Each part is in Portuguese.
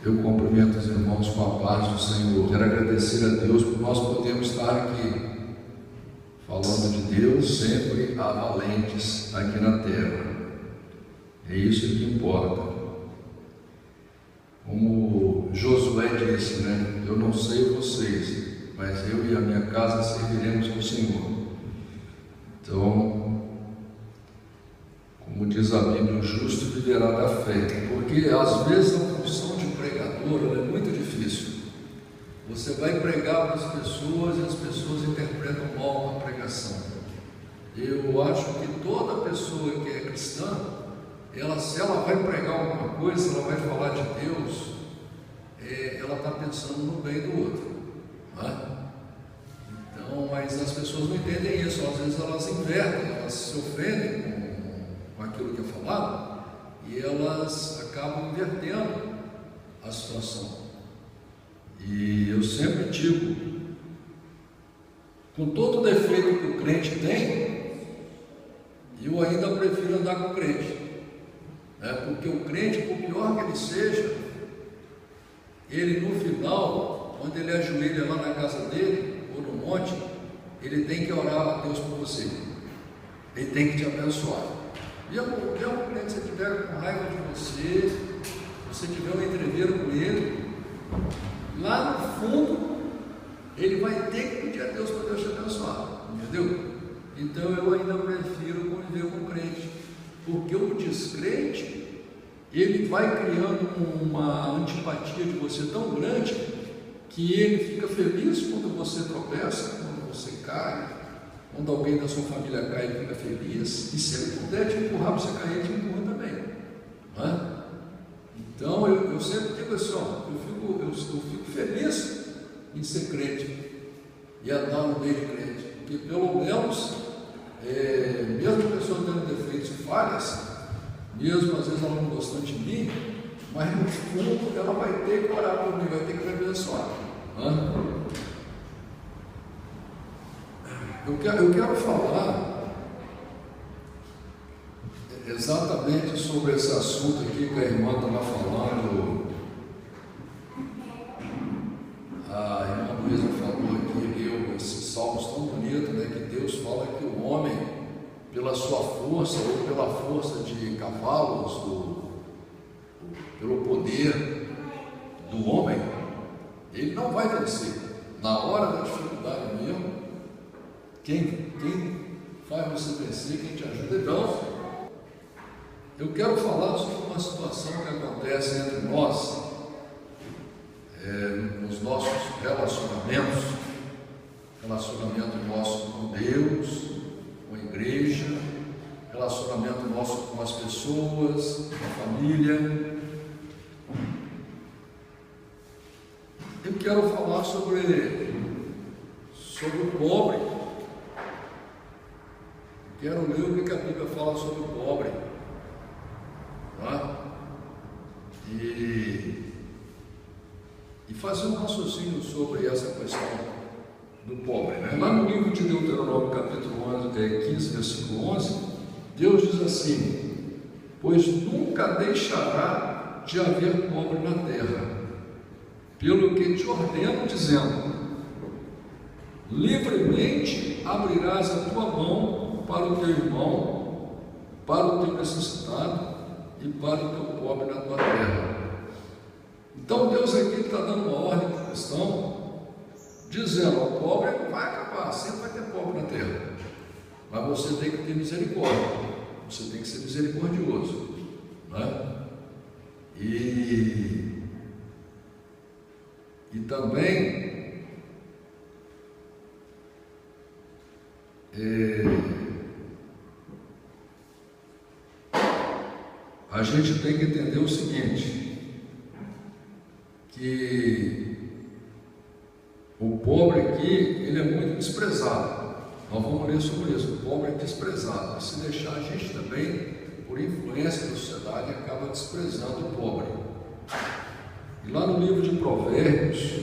Eu cumprimento os irmãos com a paz do Senhor. Quero agradecer a Deus por nós podermos estar aqui, falando de Deus sempre a valentes aqui na terra. É isso que importa. Como Josué disse, né? Eu não sei vocês, mas eu e a minha casa serviremos ao Senhor. Então, como diz a Bíblia, o justo viverá da fé. Porque às vezes a função de pregador é muito difícil. Você vai pregar para as pessoas e as pessoas interpretam mal a pregação. Eu acho que toda pessoa que é cristã, se ela vai pregar alguma coisa, se ela vai falar de Deus, ela está pensando no bem do outro, não é? Então, mas as pessoas não entendem isso. Às vezes elas invertem, elas se ofendem com aquilo que é falado e elas acabam invertendo a situação. E eu sempre digo, com todo o defeito que o crente tem, eu ainda prefiro andar com o crente, né? Porque o crente, por pior que ele seja, ele no final, quando ele ajoelha lá na casa dele ou no monte, ele tem que orar a Deus por você, ele tem que te abençoar. E o crente, se tiver com raiva de você, se tiver um entreveiro com ele, lá no fundo ele vai ter que pedir a Deus para Deus te abençoar, entendeu? Então eu ainda prefiro conviver com o crente, porque o descrente, ele vai criando uma antipatia de você tão grande que ele fica feliz quando você tropeça, quando você cai, quando alguém da sua família cai, ele fica feliz, e se ele puder te empurrar para você cair, ele te empurra também, não é? Então eu sempre digo assim, eu fico feliz em ser crente e andar no meio de crente, porque pelo menos, mesmo a pessoa tendo defeitos e falhas, mesmo às vezes ela não gostando de mim, mas no fundo ela vai ter que orar por mim, vai ter que me abençoar. Eu quero falar exatamente sobre esse assunto aqui que a irmã estava falando. A irmã Luísa falou aqui, leu esses salmos tão bonitos, né, que Deus fala que o homem, pela sua força ou pela força de cavalos, pelo poder do homem, ele não vai vencer. Na hora da dificuldade mesmo, quem faz você vencer, quem te ajuda é Deus. Eu quero falar sobre uma situação que acontece entre nós, nos nossos relacionamento nosso com Deus, com a igreja, relacionamento nosso com as pessoas, com a família. Eu quero falar sobre o pobre. Quero ler o que a Bíblia fala sobre o pobre, tá? E fazer um raciocínio sobre essa questão do pobre, né? Lá no livro de Deuteronômio, capítulo 15, versículo 11, Deus diz assim: pois nunca deixará de haver pobre na terra, pelo que te ordeno, dizendo: livremente abrirás a tua mão para o teu irmão, para o teu necessitado e para o teu pobre na tua terra. Então Deus aqui está dando uma ordem para o cristão, dizendo: o pobre não vai acabar, sempre vai ter pobre na terra, mas você tem que ter misericórdia, você tem que ser misericordioso, né? E também a gente tem que entender o seguinte, que o pobre aqui, ele é muito desprezado. Nós vamos ler sobre isso. O pobre é desprezado, e se deixar, a gente também, por influência da sociedade, acaba desprezando o pobre. E lá no livro de Provérbios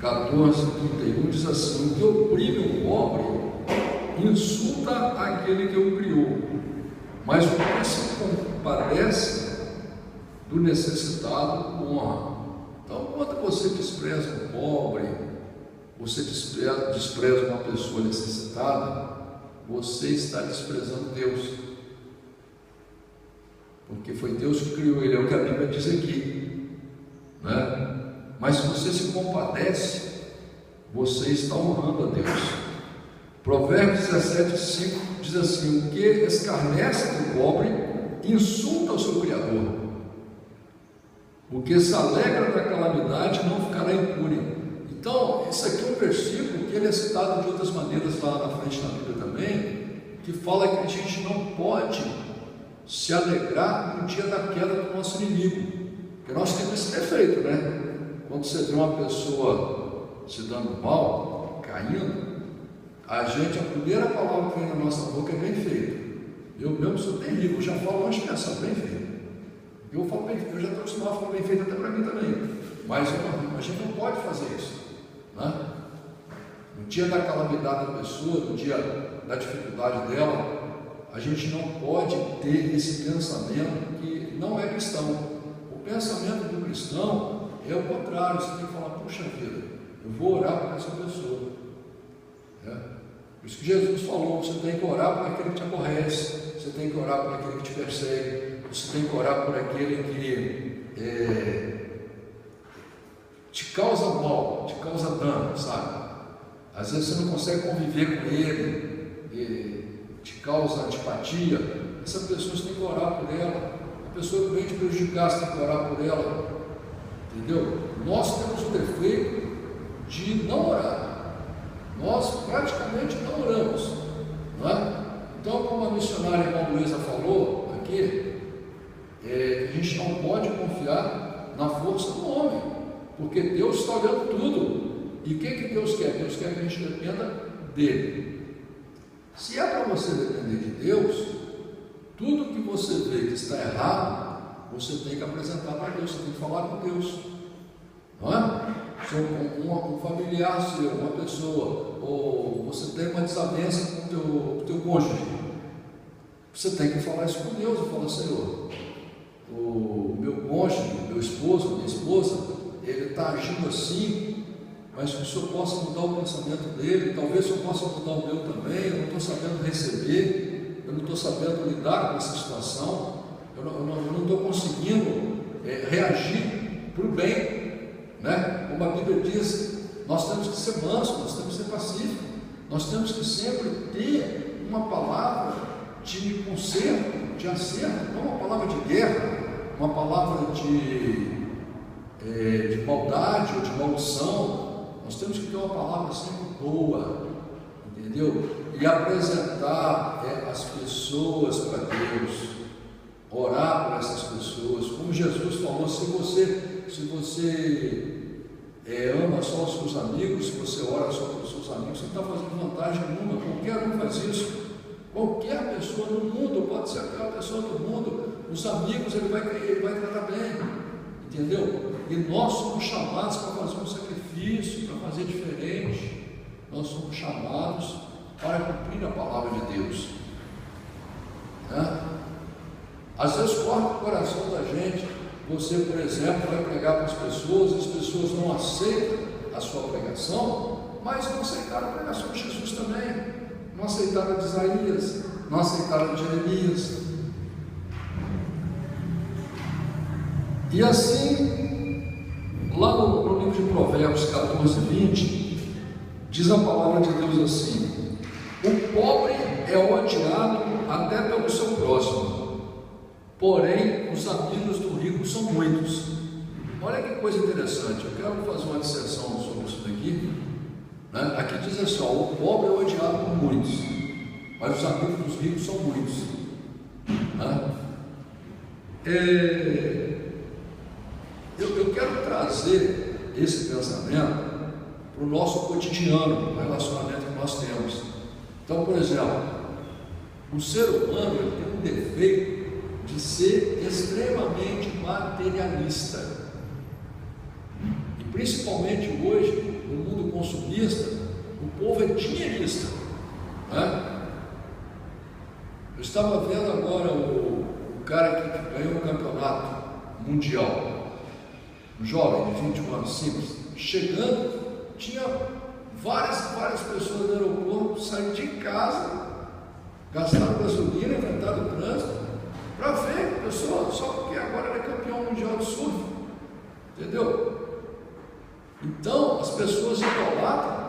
14:31 diz assim: o que oprime o pobre insulta aquele que o criou, mas o que se compadece do necessitado o honra. Então, quando você despreza um pobre, você despreza uma pessoa necessitada, você está desprezando Deus, porque foi Deus que criou ele, é o que a Bíblia diz aqui, né? Mas se você se compadece, você está honrando a Deus. Provérbios 17:5 diz assim: o que escarnece do pobre insulta o seu Criador, o que se alegra da calamidade não ficará impune. Então, isso aqui é um versículo que ele é citado de outras maneiras lá na frente na Bíblia também, que fala que a gente não pode se alegrar no dia da queda do nosso inimigo, porque nós temos esse defeito, né? Quando você vê uma pessoa se dando mal, caindo, a primeira palavra que vem na nossa boca é bem feito. Eu mesmo sou terrível, eu já falo antes de pensar, bem feito. Eu falo bem feito, eu já estou acostumado a falar bem feito até para mim também, mas a gente não pode fazer isso, né? No dia da calamidade da pessoa, no dia da dificuldade dela, a gente não pode ter esse pensamento que não é cristão. O pensamento do cristão é o contrário. Você tem que falar: puxa vida, eu vou orar por essa pessoa. Por isso que Jesus falou: você tem que orar por aquele que te aborrece, você tem que orar por aquele que te persegue, você tem que orar por aquele que te causa mal, te causa dano, sabe? Às vezes você não consegue conviver com ele, te causa antipatia. Essa pessoa você tem que orar por ela. A pessoa que vem te prejudicar, você tem que orar por ela. Entendeu? Nós temos o defeito de não orar. Nós praticamente não oramos, não é? Então, como a missionária irmã Luísa falou aqui, a gente não pode confiar na força do homem, porque Deus está olhando tudo. E o que Deus quer? Deus quer que a gente dependa dele. Se é para você depender de Deus, tudo que você vê que está errado, você tem que apresentar para Deus, você tem que falar com Deus, não é? Se um familiar seu, uma pessoa, ou você tem uma desavença com o teu cônjuge, você tem que falar isso com Deus e falar: Senhor, o meu cônjuge, meu esposo, minha esposa, ele está agindo assim, mas que o Senhor possa mudar o pensamento dele. Talvez o Senhor possa mudar o meu também. Eu não estou sabendo receber, eu não estou sabendo lidar com essa situação, eu não estou conseguindo reagir para o bem, né? Como a Bíblia diz, nós temos que ser mansos, nós temos que ser pacíficos, nós temos que sempre ter uma palavra de conserto, de acerto, não uma palavra de guerra, uma palavra de maldade ou de maldição. Nós temos que ter uma palavra sempre boa, entendeu? E apresentar as pessoas para Deus, orar por essas pessoas, como Jesus falou: se você ama só os seus amigos, se você ora só pelos seus amigos, você não está fazendo vantagem nenhuma. Qualquer um faz isso. Qualquer pessoa no mundo, pode ser a pior pessoa do mundo, os amigos ele vai tratar bem, entendeu? E nós somos chamados para fazer um sacrifício, para fazer diferente. Nós somos chamados para cumprir a palavra de Deus, né? Às vezes corta o coração da gente. Você, por exemplo, vai pregar para as pessoas não aceitam a sua pregação, mas não aceitaram a pregação de Jesus também, não aceitaram a de Isaías, não aceitaram a de Jeremias. E assim, lá no livro de Provérbios 14:20, diz a palavra de Deus assim: o pobre é odiado até pelo seu próximo, porém os amigos do rico são muitos. Olha que coisa interessante. Eu quero fazer uma disserção sobre isso daqui, né? Aqui diz assim: o pobre é odiado por muitos, mas os amigos dos ricos são muitos, né? Eu quero trazer esse pensamento para o nosso cotidiano, o relacionamento que nós temos. Então, por exemplo, o ser humano ele tem um defeito de ser extremamente materialista. E principalmente hoje, no mundo consumista, o povo é dinheirista, né? Eu estava vendo agora o cara que ganhou o campeonato mundial, um jovem de 21 anos simples, chegando, tinha várias pessoas no aeroporto saindo de casa, gastaram gasolina, enfrentaram o trânsito, para ver a pessoa, só porque agora ele é campeão mundial de surf, entendeu? Então, as pessoas idolatram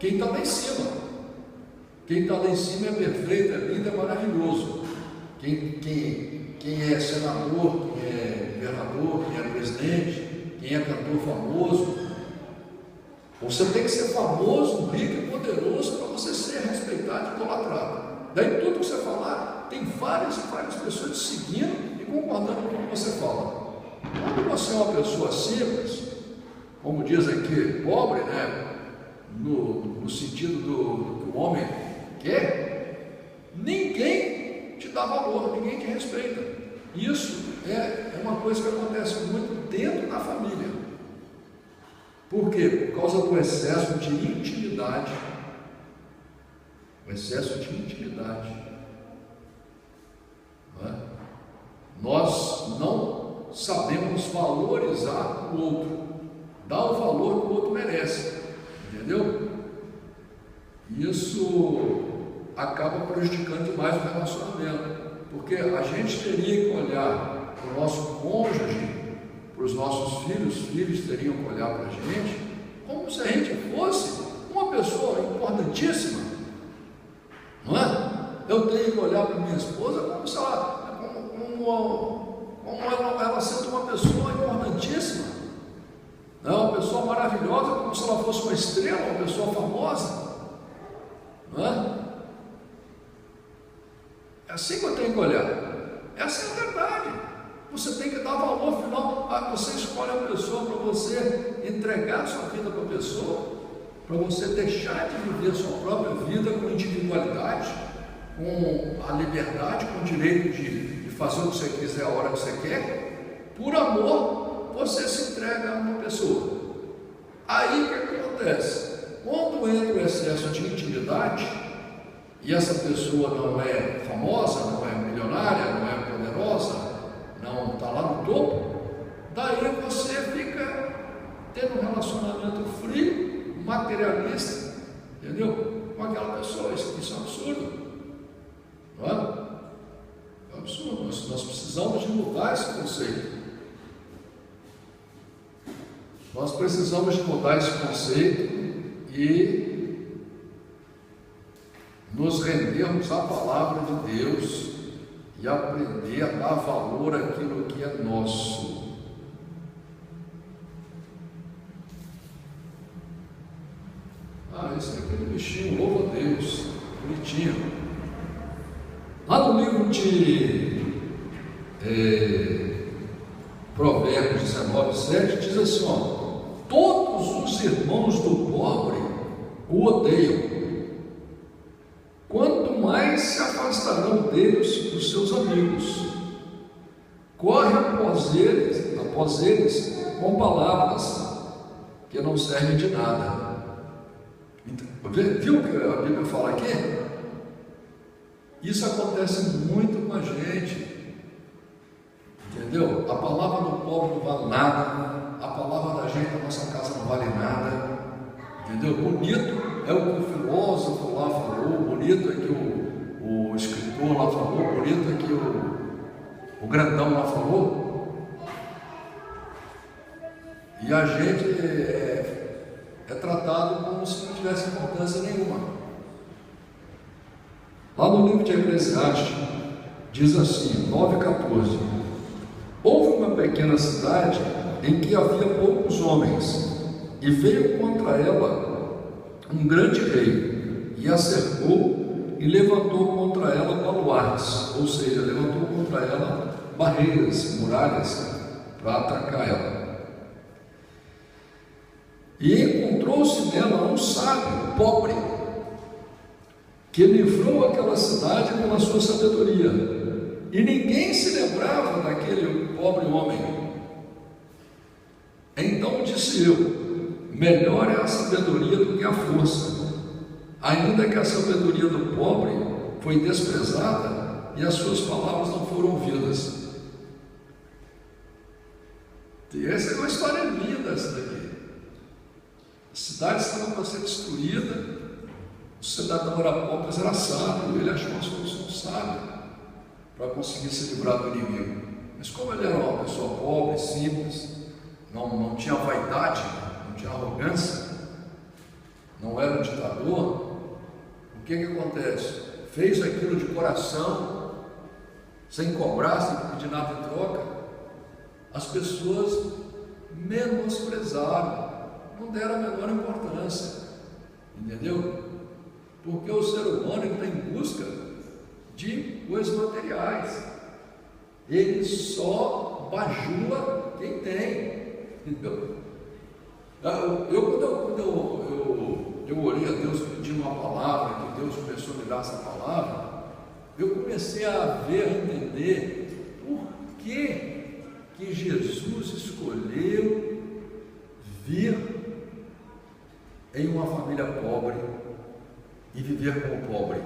quem está lá em cima. Quem está lá em cima é perfeito, é lindo, é maravilhoso. Quem é senador, quem é governador, quem é presidente, quem é cantor famoso. Você tem que ser famoso, rico e poderoso para você ser respeitado e idolatrado. Daí tudo que você falar, tem várias pessoas te seguindo e concordando com o que você fala. Quando você é uma pessoa simples, como diz aqui, pobre, né? No sentido do que o homem quer, ninguém te dá valor, ninguém te respeita. Isso é uma coisa que acontece muito dentro da família. Por quê? Por causa do excesso de intimidade. O excesso de intimidade. Não é? Nós não sabemos valorizar o outro, dar o valor que o outro merece. Entendeu? Isso acaba prejudicando demais o relacionamento, porque a gente teria que olhar para o nosso cônjuge, para os nossos filhos, os filhos teriam que olhar para a gente como se a gente fosse uma pessoa importantíssima, não é? Eu tenho que olhar para minha esposa como se ela sendo uma pessoa importantíssima, não, uma pessoa maravilhosa, como se ela fosse uma estrela, uma pessoa famosa, não é? É assim que eu tenho que olhar. Essa é a verdade. Você tem que dar valor final. Você escolhe a pessoa para você entregar a sua vida para a pessoa, para você deixar de viver a sua própria vida com individualidade, com a liberdade, com o direito de fazer o que você quiser a hora que você quer. Por amor, você se entrega a uma pessoa. Aí o que acontece? Quando entra o excesso de intimidade, e essa pessoa não é famosa, não é milionária, não é poderosa, não está lá no topo, daí você fica tendo um relacionamento frio, materialista, entendeu? Com aquela pessoa. Isso é um absurdo, não é? É um absurdo. Nós precisamos de mudar esse conceito. Nós precisamos de mudar esse conceito e nos rendermos à palavra de Deus e aprender a dar valor àquilo que é nosso. Esse é aquele bichinho, louvo a Deus, bonitinho. Lá no livro de Provérbios 19:7 diz assim, todos os irmãos do pobre o odeiam. Quanto mais se afastarão deles dos seus amigos. Corre após eles com palavras que não servem de nada. Viu o que a Bíblia fala aqui? Isso acontece muito com a gente. Entendeu? A palavra do pobre não vale nada. A palavra da gente na nossa casa não vale nada. Entendeu? Bonito é o que o filósofo lá falou, bonito é que o escritor lá falou, bonito é que o grandão lá falou. E a gente é tratado como se não tivesse importância nenhuma. Lá no livro de Eclesiastes diz assim, 9:14: houve uma pequena cidade em que havia poucos homens, e veio contra ela um grande rei, e a cercou e levantou contra ela baluartes, ou seja, levantou contra ela barreiras, muralhas, para atacar ela. E encontrou-se nela um sábio, pobre, que livrou aquela cidade com a sua sabedoria, e ninguém se lembrava daquele pobre homem. Então disse eu, melhor é a sabedoria do que a força, ainda que a sabedoria do pobre foi desprezada e as suas palavras não foram ouvidas. Essa é uma história linda, essa daqui. A cidade estava para ser destruída, o cidadão era pobre, mas era sábio, ele achou uma solução sábia para conseguir se livrar do inimigo. Mas como ele era uma pessoa pobre, simples, não tinha vaidade, não tinha arrogância, não era um ditador, o que acontece? Fez aquilo de coração, sem cobrar, sem pedir nada em troca. As pessoas menosprezaram, não deram a menor importância, entendeu? Porque o ser humano está em busca de coisas materiais, ele só bajula quem tem, entendeu? Quando eu orei a Deus pedindo uma palavra, que Deus começou a me dar essa palavra, eu comecei a ver, a entender por que Jesus escolheu vir em uma família pobre e viver como pobre.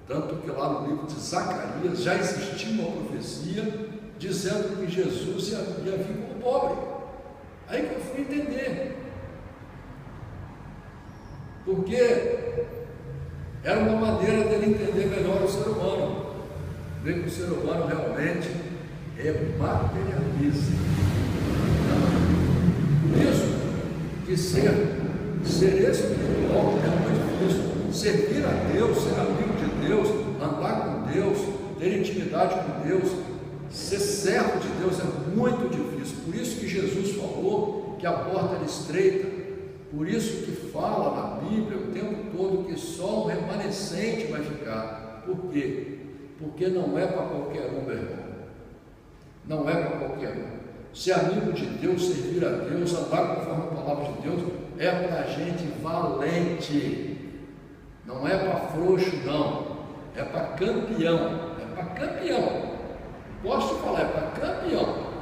Tanto que lá no livro de Zacarias já existia uma profecia dizendo que Jesus ia vir como pobre. Aí que eu fui entender. Porque era uma maneira dele entender melhor o ser humano. Ver que o ser humano realmente é materialista. Por isso que ser espiritual é muito difícil. Servir a Deus, ser amigo de Deus, andar com Deus, ter intimidade com Deus, ser servo de Deus é muito difícil. Por isso que Jesus falou que a porta era estreita. Por isso que fala na Bíblia o tempo todo que só um remanescente vai ficar. Por quê? Porque não é para qualquer um, meu irmão. Não é para qualquer um. Ser amigo de Deus, servir a Deus, andar conforme a palavra de Deus, é para gente valente. Não é para frouxo, não. É para campeão. É para campeão. Posso te falar, é para campeão.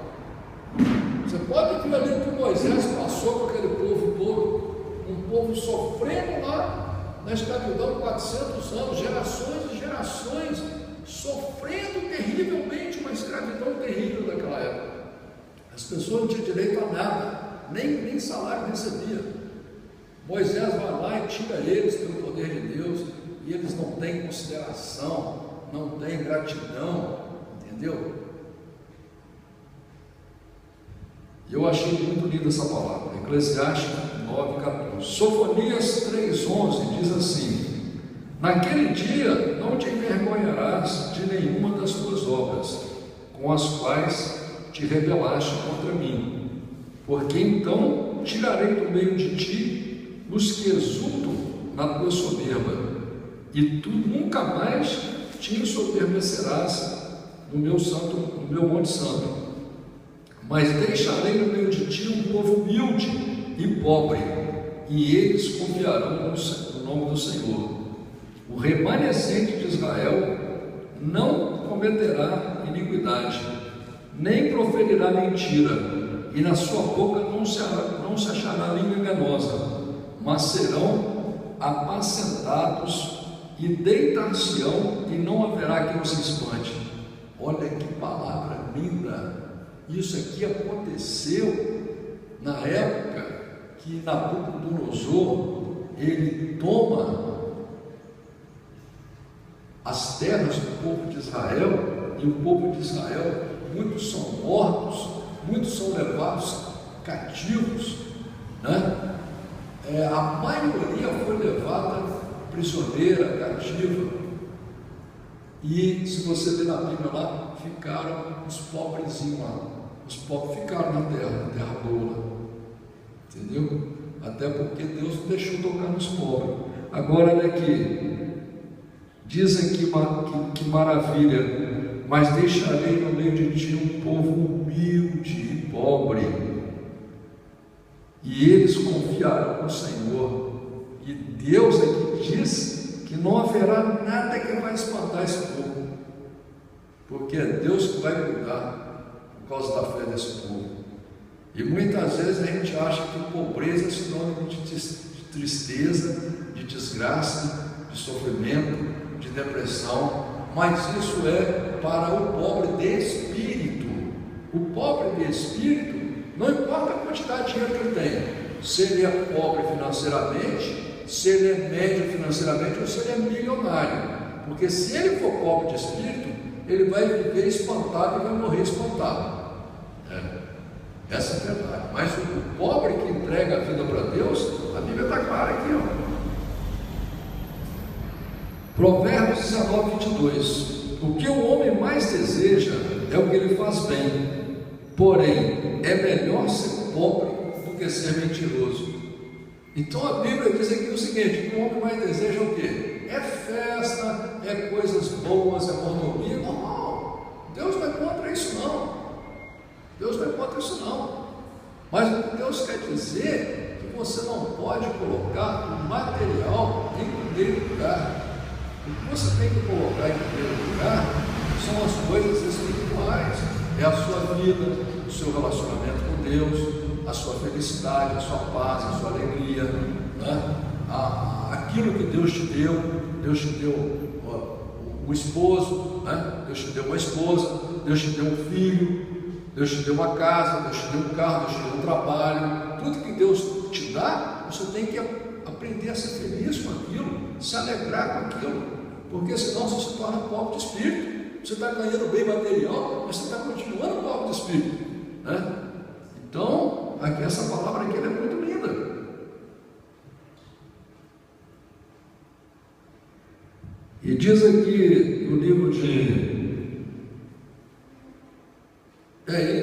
Você pode ver ali que Moisés passou com aquele povo todo, um povo sofrendo lá na escravidão 400 anos, gerações e gerações, sofrendo terrivelmente uma escravidão terrível daquela época. As pessoas não tinham direito a nada, nem salário recebia. Moisés vai lá e tira eles pelo poder de Deus, e eles não têm consideração, não têm gratidão, entendeu? Eu achei muito linda essa palavra, Eclesiastes 9,14. Sofonias 3,11 diz assim: naquele dia não te envergonharás de nenhuma das tuas obras, com as quais te rebelaste contra mim, porque então tirarei do meio de ti os que exultam na tua soberba, e tu nunca mais te ensoberbecerás no meu monte santo. Mas deixarei no meio de ti um povo humilde e pobre, e eles confiarão no nome do Senhor. O remanescente de Israel não cometerá iniquidade, nem proferirá mentira, e na sua boca não se achará língua enganosa, mas serão apacentados e deitar-se-ão, e não haverá quem os espante. Olha que palavra linda! Isso aqui aconteceu na época que Nabucodonosor ele toma as terras do povo de Israel, e o povo de Israel, muitos são mortos, muitos são levados cativos, né? A maioria foi levada prisioneira, cativa. E se você ver na Bíblia lá, ficaram os pobrezinhos lá. Os pobres ficaram na terra boa, entendeu? Até porque Deus não deixou tocar nos pobres. Agora olha aqui, dizem que maravilha, mas deixarei no meio de ti um povo humilde e pobre, e eles confiarão no Senhor. E Deus aqui diz que não haverá nada que vai espantar esse povo, porque é Deus que vai cuidar por causa da fé desse povo. E muitas vezes a gente acha que pobreza é sinônimo de tristeza, de desgraça, de sofrimento, de depressão, mas isso é para o pobre de espírito. O pobre de espírito Não importa a quantidade de dinheiro que ele tem, se ele é pobre financeiramente, se ele é médio financeiramente ou se ele é milionário. Porque se ele for pobre de espírito, ele vai viver espantado e vai morrer espantado. Essa é a verdade. Mas o pobre que entrega a vida para Deus, a Bíblia está clara aqui, ó. Provérbios 19, 22. O que o homem mais deseja é o que ele faz bem, porém é melhor ser pobre do que ser mentiroso. Então a Bíblia diz aqui o seguinte: que o homem mais deseja é o quê? É festa, é coisas boas, é mordomia. Não, Deus não é contra isso não. Deus não é contra isso não. Mas o que Deus quer dizer é que você não pode colocar o material em primeiro lugar. O que você tem que colocar em primeiro lugar são as coisas espirituais. É a sua vida, o seu relacionamento com Deus, a sua felicidade, a sua paz, a sua alegria, né? Aquilo que Deus te deu o esposo, né? Deus te deu uma esposa, Deus te deu um filho, Deus te deu uma casa, Deus te deu um carro, Deus te deu um trabalho. Tudo que Deus te dá, você tem que aprender a ser feliz com aquilo, se alegrar com aquilo, porque senão você se torna pobre de espírito. Você está ganhando bem material, mas você está continuando pobre de espírito, né? Então, aqui, essa palavra aqui ela é muito linda. E diz aqui no livro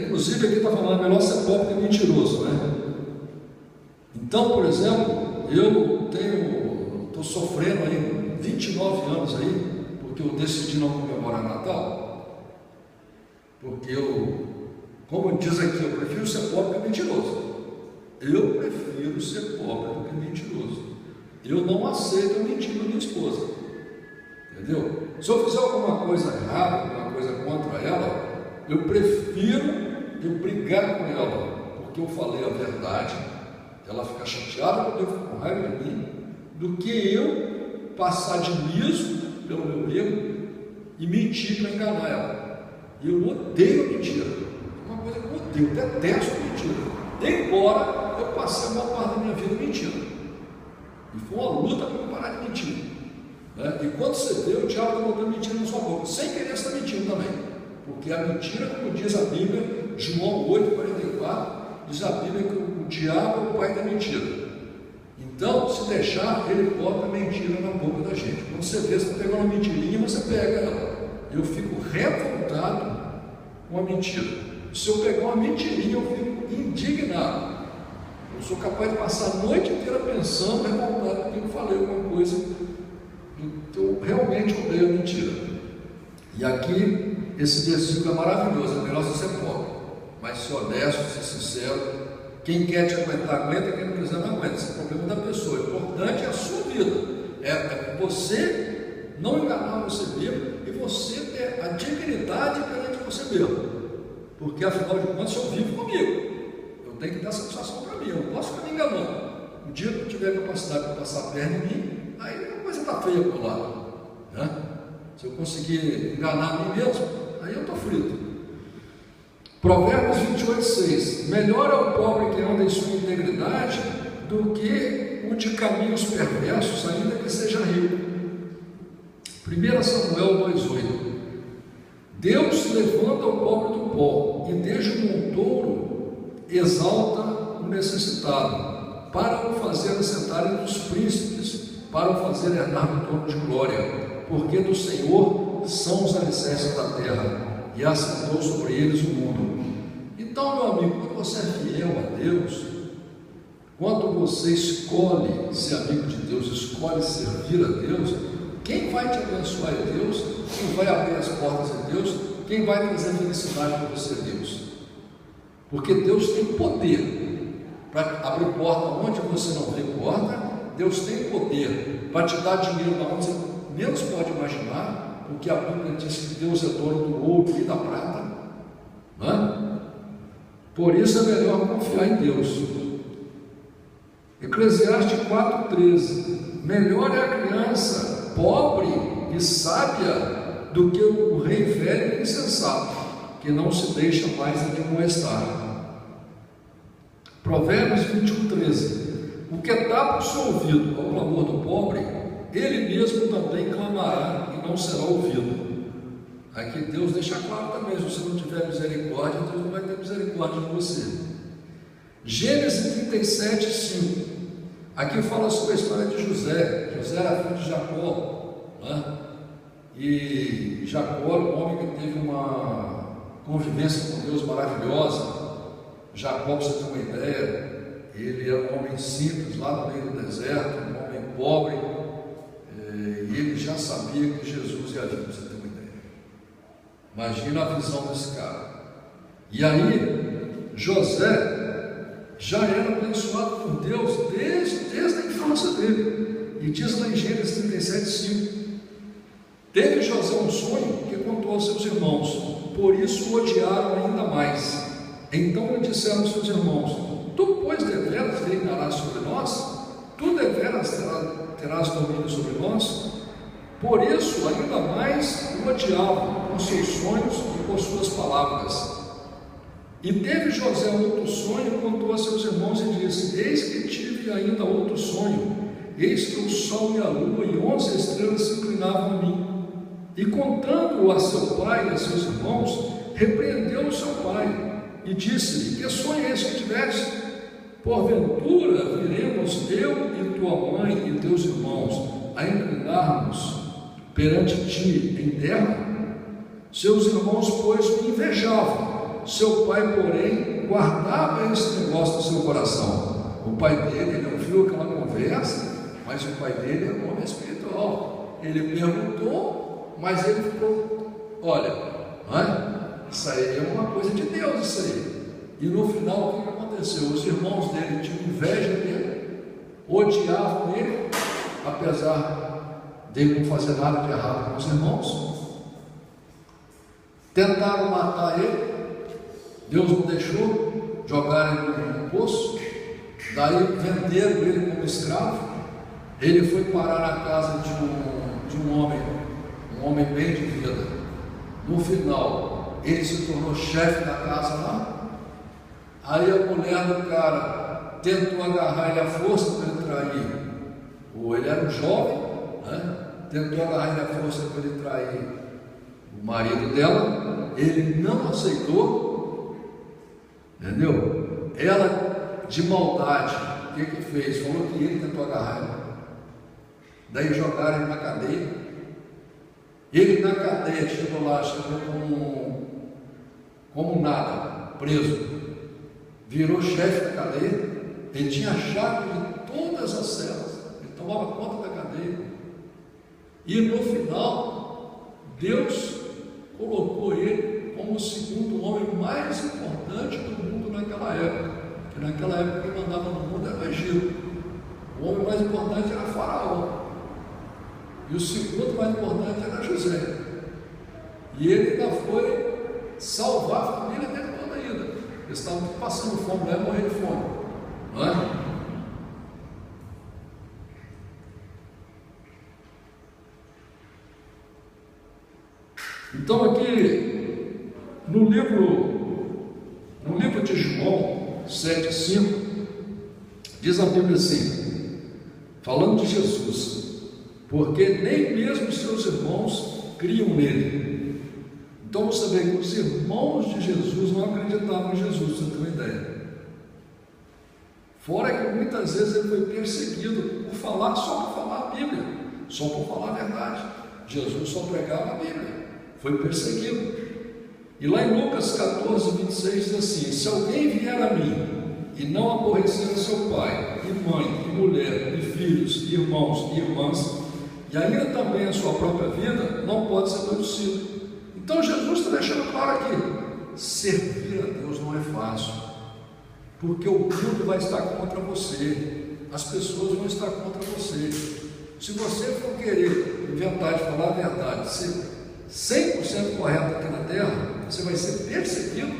inclusive aqui está falando, melhor ser pobre que mentiroso, né? Então, por exemplo, eu estou sofrendo aí 29 anos aí, porque eu decidi não comemorar Natal, porque como diz aqui, eu prefiro ser pobre que mentiroso. Eu prefiro ser pobre do que mentiroso. Eu não aceito a mentira da minha esposa. Entendeu? Se eu fizer alguma coisa errada, alguma coisa contra ela, eu prefiro eu brigar com ela, porque eu falei a verdade, ela fica chateada porque eu fico com raiva de mim, do que eu passar de liso pelo meu erro e mentir para enganar ela. E eu odeio mentira. É uma coisa que eu odeio, eu detesto mentira. Embora eu passei uma parte da minha vida mentindo. E foi uma luta para eu parar de mentir. Né? E quando você vê, o diabo está botando mentira na sua boca, sem querer você está mentindo também. Porque a mentira, como diz a Bíblia, João 8,44, diz a Bíblia que o diabo é o pai da mentira. Então, se deixar, ele bota a mentira na boca da gente. Quando você vê, você está pegando uma mentirinha, você pega ela. Eu fico revoltado com a mentira. Se eu pegar uma mentirinha, eu fico indignado. Eu sou capaz de passar a noite inteira pensando, revoltado, porque eu falei alguma coisa. Então, eu realmente odeio a mentira. E aqui, esse versículo é maravilhoso. É melhor você ser pobre, mas ser honesto, ser sincero. Quem quer te aguentar, aguenta. Quem não quiser, não aguenta. Esse é o problema da pessoa. O importante é a sua vida. É você não enganar você mesmo e você ter a dignidade perante você mesmo. Porque, afinal de contas, eu vivo comigo. Eu tenho que dar satisfação para mim. Eu não posso ficar me enganando. O dia que eu tiver capacidade para passar a perna em mim, aí a coisa está feia por lá. Né? Se eu conseguir enganar a mim mesmo, aí eu estou frito. Provérbios 28,6. Melhor é o pobre que anda em sua integridade do que o de caminhos perversos, ainda que seja rico. 1 Samuel 2,8. Deus levanta o pobre do pó e desde o montouro exalta o necessitado, para o fazer assentar entre os príncipes, para o fazer herdar o trono de glória, porque do Senhor são os alicerces da terra, e assentou sobre eles o mundo. Então, meu amigo, quando você é fiel a Deus, quando você escolhe ser amigo de Deus, escolhe servir a Deus, quem vai te abençoar é Deus, quem vai abrir as portas é Deus, quem vai trazer felicidade para você é Deus. Porque Deus tem poder para abrir porta onde você não vê porta. Deus tem poder para te dar dinheiro onde você menos pode imaginar, porque a Bíblia diz que Deus é dono do ouro e da prata. Não é? Por isso é melhor confiar em Deus. Eclesiastes 4,13. Melhor é a criança pobre e sábia do que o rei velho e insensato, que não se deixa mais admoestar. Provérbios 21:13. O que tapa o seu ouvido ao clamor do pobre, ele mesmo também clamará e não será ouvido. Aqui Deus deixa claro também: se você não tiver misericórdia, Deus não vai ter misericórdia de você. Gênesis 37:5. Aqui fala sobre a história de José. José era filho de Jacó, né? E Jacó era um homem que teve uma convivência com Deus maravilhosa. Jacó, para você ter uma ideia, ele era um homem simples, lá no meio do deserto, um homem pobre, e ele já sabia que Jesus ia vir, para você ter uma ideia. Imagina a visão desse cara. E aí, José já era abençoado por Deus desde a infância dele. E diz lá em Gênesis 37:5. Teve José um sonho que contou aos seus irmãos, por isso o odiaram ainda mais. Então lhe disseram aos seus irmãos: tu, pois, deveras reinarás sobre nós? Tu deveras terás domínio sobre nós? Por isso ainda mais o odiavam com seus sonhos e com suas palavras. E teve José outro sonho, contou a seus irmãos e disse: eis que tive ainda outro sonho, eis que o sol e a lua e 11 estrelas se inclinavam a mim. E contando-o a seu pai e a seus irmãos, repreendeu o seu pai e disse-lhe: que sonho é esse que tiveste? Porventura viremos eu e tua mãe e teus irmãos a inclinar-nos perante ti em terra? Seus irmãos, pois, o invejavam. Seu pai, porém, guardava esse negócio no seu coração. O pai dele, ele ouviu aquela conversa, mas o pai dele era um homem espiritual. Ele perguntou, mas ele ficou: olha, isso aí é uma coisa de Deus, isso aí. E no final, o que aconteceu? Os irmãos dele tinham inveja dele, odiavam ele, apesar dele não fazer nada de errado com os irmãos. Tentaram matar ele, Deus não deixou, jogaram ele no poço. Daí venderam ele como escravo. Ele foi parar na casa de um homem bem de vida. No final, ele se tornou chefe da casa lá. Aí a mulher do cara tentou agarrar ele à força para ele trair. Ou ele era um jovem, né? Tentou agarrar ele à força para ele trair o marido dela. Ele não aceitou, entendeu? Ela, de maldade, o que fez? Falou que ele tentou agarrar ela. Daí jogaram ele na cadeia. Ele na cadeia chegou como nada, preso. Virou chefe da cadeia. Ele tinha a chave de todas as celas. Ele tomava conta da cadeia. E no final, Deus colocou ele como o segundo homem mais importante do mundo naquela época. Porque naquela época quem mandava no mundo era o Egito. O homem mais importante era Faraó. E o segundo mais importante era José. E ele ainda foi salvar a família dele toda ainda. Eles estavam passando fome, não é morrer de fome, não é? Então aqui no livro de João 7,5 diz a Bíblia assim, falando de Jesus: porque nem mesmo seus irmãos criam nele. Então você vê que os irmãos de Jesus não acreditavam em Jesus, você tem uma ideia. Fora que muitas vezes ele foi perseguido por falar, só por falar a Bíblia, só por falar a verdade. Jesus só pregava a Bíblia, foi perseguido. E lá em Lucas 14:26 diz assim: se alguém vier a mim e não aborrecer seu pai, e mãe, e mulher, e filhos, e irmãos, e irmãs, e ainda também a sua própria vida, não pode ser meu discípulo. Então Jesus está deixando claro aqui: servir a Deus não é fácil, porque o mundo vai estar contra você, as pessoas vão estar contra você. Se você for querer inventar de falar a verdade, ser 100% correto aqui na terra, você vai ser perseguido.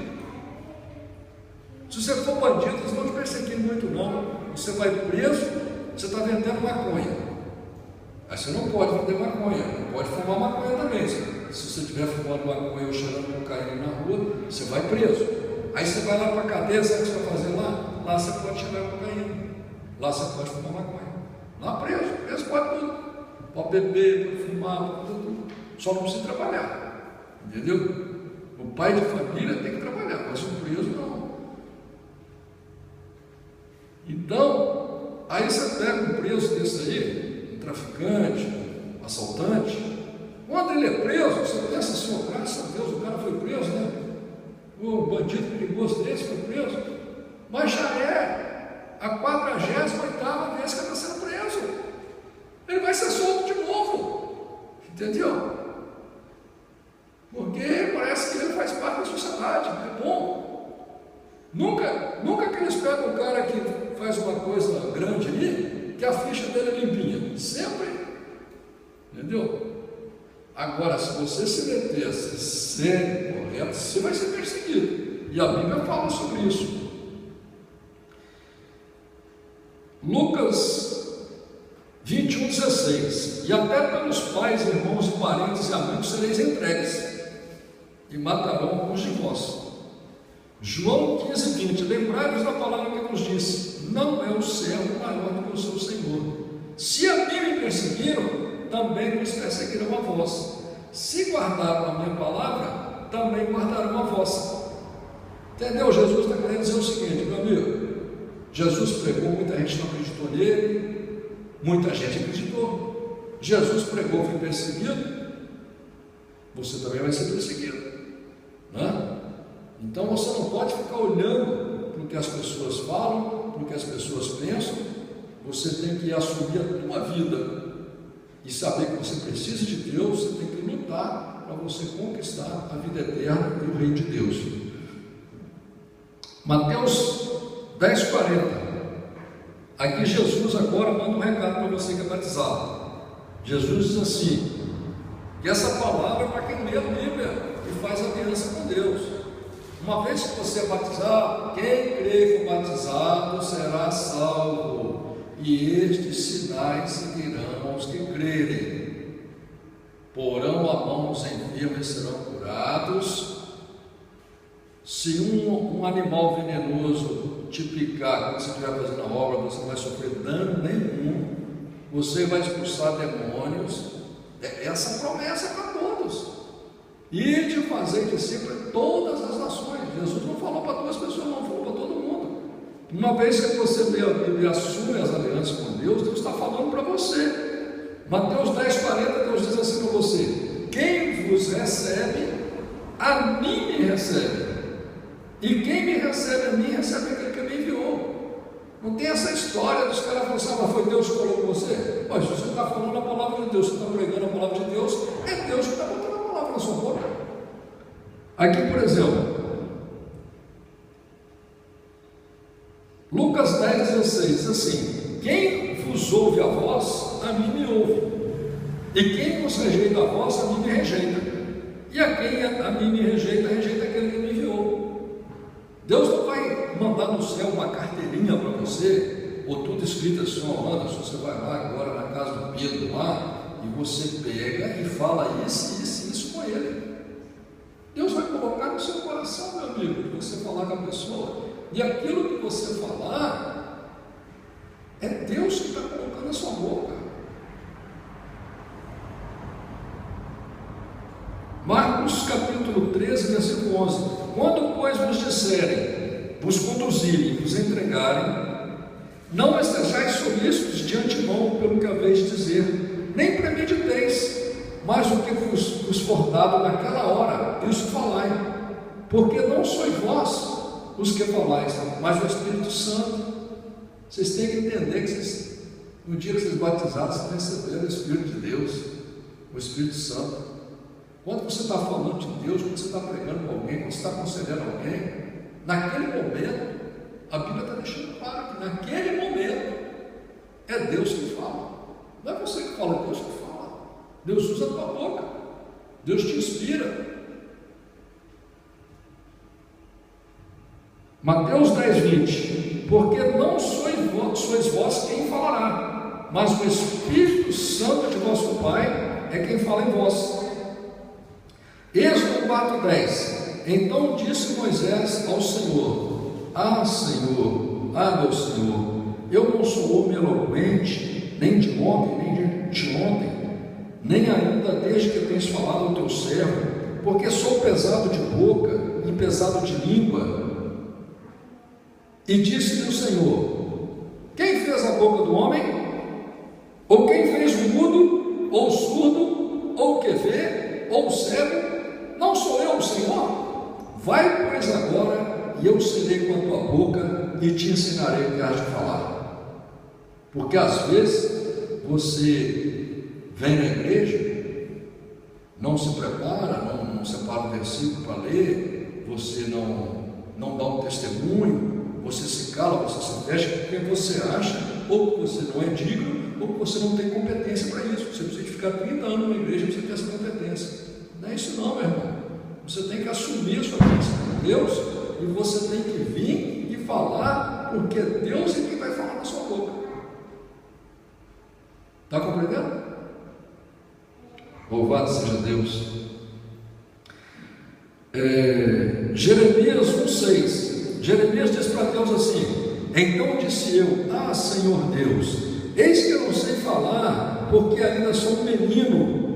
Se você for bandido, eles vão te perseguir muito não. Você vai preso, você está vendendo maconha. Aí você não pode vender maconha, não pode fumar maconha também. Se você estiver fumando maconha ou cheirando cocaína na rua, você vai preso. Aí você vai lá para a cadeia, sabe o que você vai fazer lá? lá você pode cheirar cocaína, lá você pode fumar maconha. Lá preso pode tudo. Pode beber, pode fumar, pode tudo. Só não precisa trabalhar. Entendeu? O pai de família tem que trabalhar, mas o preso não. Então, aí você pega um preso desse aí, um traficante, um assaltante. Quando ele é preso, você pensa assim, oh, graças a Deus, o cara foi preso, né? O bandido perigoso desse foi preso. Mas já é a 48ª vez que ele está sendo preso. Ele vai ser solto de novo. Entendeu? Porque parece que ele faz parte da sociedade. É bom. Nunca que eles pegam um cara que faz uma coisa grande ali, que a ficha dele é limpinha. Sempre. Entendeu? Agora, se você se meter a ser sério, correto, você vai ser perseguido. E a Bíblia fala sobre isso. Lucas 21:16. E até pelos pais, irmãos e parentes e amigos sereis entregues, e matarão alguns de vós. João 15:20. Lembrai-vos da palavra que nos disse: não é o servo maior do que o seu Senhor. Se a mim me perseguiram, também nos perseguirão a vós. Se guardaram a minha palavra, também guardarão a vossa. Entendeu? Jesus está querendo dizer o seguinte, meu amigo: Jesus pregou, muita gente não acreditou nele, muita gente acreditou. Jesus pregou, foi perseguido, você também vai ser perseguido, né? Então você não pode ficar olhando para o que as pessoas falam, para o que as pessoas pensam. Você tem que assumir a tua vida e saber que você precisa de Deus. Você tem que lutar para você conquistar a vida eterna e o reino de Deus. Mateus 10:40. Aqui Jesus agora manda um recado para você que é batizado. Jesus diz assim, que essa palavra é para quem lê a Bíblia e faz aliança com Deus. Uma vez que você é batizado, quem crê e for batizado será salvo, e estes sinais seguirão aos que crerem. Porão a mão os enfermos e serão curados. Se um animal venenoso te picar quando você estiver fazendo a obra, você não vai sofrer dano nenhum, você vai expulsar demônios. Essa promessa é para todos. E de fazer discípulos de todas as nações. Jesus não falou para 2 pessoas, não, falou para todo mundo. Uma vez que você lê a Bíblia e assume as alianças com Deus, Deus está falando para você. Mateus 10:40, Deus diz assim para você: quem vos recebe, a mim me recebe. E quem me recebe a mim, recebe aquele que me enviou. Não tem essa história dos caras falando assim, mas foi Deus que falou com você. Mas se você está falando a palavra de Deus, você está pregando a palavra de Deus, é Deus que está botando a palavra na sua boca. Aqui, por exemplo, Lucas 10:16 diz assim: quem vos ouve a voz, a mim me ouve, e quem vos rejeita a voz, a mim me rejeita, e a quem a mim me rejeita, rejeita aquele que me enviou. Deus não vai mandar no céu uma carteirinha para você, ou tudo escrito assim, ó, Anderson, você vai lá agora na casa do Pedro lá, e você pega e fala isso com ele. Deus vai colocar no seu coração, meu amigo, você falar com a pessoa, e aquilo que você falar, é Deus que está colocando na sua boca. Marcos capítulo 13, versículo 11. Quando, pois, vos disserem, vos conduzirem, vos entregarem, não estejais solícitos de antemão pelo que haveis de dizer, nem premediteis, mas o que vos for dado naquela hora, isso falai, porque não sois vós os que falais, mas o Espírito Santo. Vocês têm que entender que no dia que vocês batizaram, vocês receberam o Espírito de Deus, o Espírito Santo. Quando você está falando de Deus, quando você está pregando com alguém, quando você está aconselhando alguém, naquele momento, a Bíblia está deixando claro que naquele momento é Deus que fala. Não é você que fala, é Deus que fala. Deus usa a tua boca, Deus te inspira. Mateus 10:20. Porque não sois vós quem falará, mas o Espírito Santo de vosso Pai é quem fala em vós. Êxodo 4:10. Então disse Moisés ao Senhor: Ah, Senhor, Ah, meu Senhor, eu não sou homem eloquente, nem de ontem, nem de ontem, nem ainda desde que tens falado ao teu servo, porque sou pesado de boca e pesado de língua. E disse-lhe o Senhor: quem fez a boca do homem? Ou quem fez o mudo, ou o surdo, ou o que vê, ou o cego? Não sou eu o Senhor? Vai, pois, agora, e eu serei com a tua boca e te ensinarei o que has de falar. Porque às vezes você vem na igreja, não se prepara, não separa um versículo para ler, você não dá um testemunho, você se cala, você se fecha porque você acha ou que você não é digno ou que você não tem competência para isso. Você precisa ficar 30 anos na igreja para você ter essa competência. Não é isso não, meu irmão. Você tem que assumir a sua bênção com Deus e você tem que vir e falar, porque Deus é quem vai falar na sua boca. Está compreendendo? Louvado seja Deus. Jeremias 1,6. Jeremias diz para Deus assim: então disse eu: ah, Senhor Deus, eis que eu não sei falar, porque ainda sou um menino.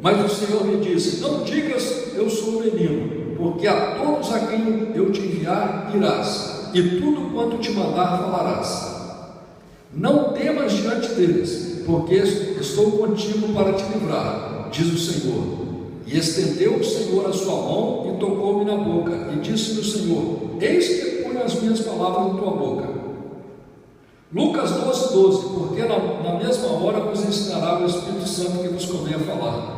Mas o Senhor me disse: não digas eu sou um menino, porque a todos a quem eu te enviar irás, e tudo quanto te mandar falarás. Não temas diante deles, porque estou contigo para te livrar, diz o Senhor. E estendeu o Senhor a sua mão e tocou-me na boca, e disse-me o Senhor: eis que ponho as minhas palavras na tua boca. Lucas 12:12. Porque na mesma hora vos ensinará o Espírito Santo que vos convém a falar.